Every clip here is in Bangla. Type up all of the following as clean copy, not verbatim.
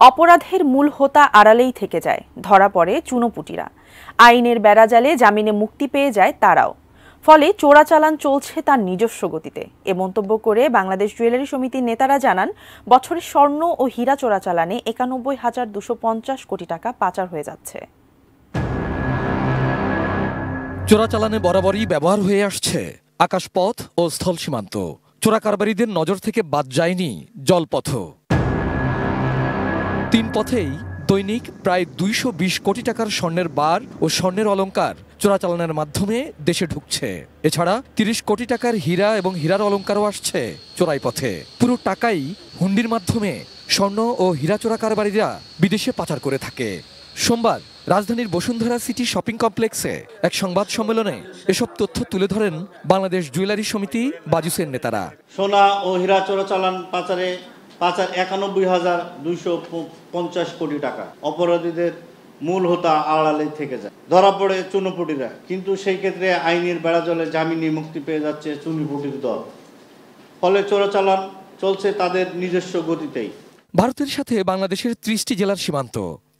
অপরাধের মূল হোতা আড়ালেই থেকে যায়, ধরা পড়ে চুনোপুটিরা। আইনের বেড়াজালে জামিনে মুক্তি পেয়ে যায় তারাও। ফলে চোরাচালান চলছে তার নিজস্ব গতিতে। এ মন্তব্য করে বাংলাদেশ জুয়েলারি সমিতির নেতারা জানান, বছরে স্বর্ণ ও হীরা চোরাচালানে ৯১,২৫০ কোটি টাকা পাচার হয়ে যাচ্ছে। চোরাচালানে বরাবরই ব্যবহার হয়ে আসছে আকাশপথ ও স্থল সীমান্ত। চোরা কারবারিদের নজর থেকে বাদ যায়নি জলপথ। তিন পথেই দৈনিক প্রায় ২২০ কোটি টাকার স্বর্ণের বার ও স্বর্ণের অলংকার চোরাচালানের মাধ্যমে দেশে ঢুকছে। এছাড়া ৩০ কোটি টাকার হীরা এবং হীরার অলংকারও আসছে চোরাই পথে। পুরো টাকাই হুন্ডির মাধ্যমে স্বর্ণ ও হীরা চোরা কারবারিরা বিদেশে পাচার করে থাকে। সোমবার রাজধানীর বসুন্ধরা সিটি শপিং কমপ্লেক্সে এক সংবাদ সম্মেলনে এসব তথ্য তুলে ধরেন বাংলাদেশ জুয়েলারি সমিতি বাজুসের নেতারা। সোনা ও হীরা চোরাচালান পাচার ৯১,২৫০ কোটি টাকা। অপরাধীদের মূল হোতা আড়ালে থেকে যায়, ধরা পড়ে চুনোপুটিরা। কিন্তু সেই ক্ষেত্রে আইনের বেড়াজালে জামিনে মুক্তি পেয়ে যাচ্ছে চুনোপুটির দল। ফলে চোরাচালান চলছে তাদের নিজস্ব গতিতেই। ভারতের সাথে বাংলাদেশের ৩০টি জেলার সীমান্ত।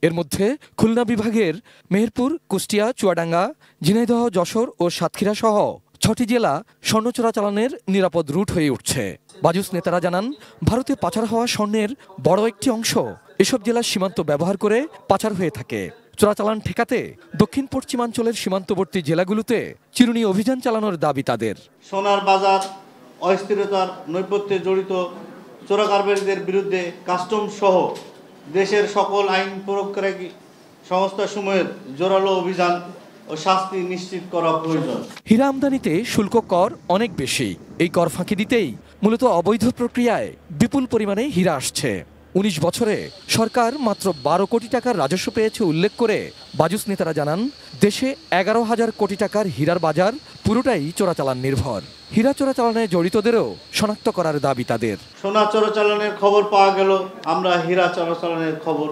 এর মধ্যে খুলনা বিভাগের মেহেরপুর, কুষ্টিয়া, চুয়াডাঙ্গা, ঝিনাইদহ, যশোর ও সাতক্ষীরা সহ ৬টি জেলা স্বর্ণ চোরাচালানের নিরাপদ রুট হয়ে উঠছে। বাজুস নেতারা জানান, ভারতে পাচার হওয়া স্বর্ণের বড় একটি অংশ এসব জেলার সীমান্ত ব্যবহার করে পাচার হয়ে থাকে। চোরাচালান ঠেকাতে দক্ষিণ পশ্চিমাঞ্চলের সীমান্তবর্তী জেলাগুলোতে চিরুনি অভিযান চালানোর দাবি তাদের। সোনার বাজার অস্থিরতার নৈপথ্যে জড়িত চোরা কারবারিদের বিরুদ্ধে কাস্টম সহ দেশের সকল আইন প্রয়োগকারী সংস্থাসমূহের জোরালো অভিযান ও শাস্তি নিশ্চিত করা প্রয়োজন। হীরা আমদানিতে শুল্ক কর অনেক বেশি। এই কর ফাঁকি দিতেই মূলত অবৈধ প্রক্রিয়ায় বিপুল পরিমাণে হীরা আসছে। ১৯ বছরে সরকার মাত্র ১২ কোটি টাকার রাজস্ব পেয়েছে উল্লেখ করে বাজুস নেতারা জানান, দেশে ১১,০০০ কোটি টাকার হীরার বাজার পুরোটাই চোরাচালান নির্ভর। হীরা চোরাচালানে জড়িতদেরও শনাক্ত করার দাবি তাদের। সোনা চোরাচালানের খবর পাওয়া গেল, আমরা হীরা চোরাচালানের খবর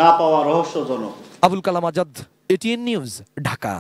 না পাওয়া রহস্যজনক। Abul Kalam Azad, ATN news, Dhaka.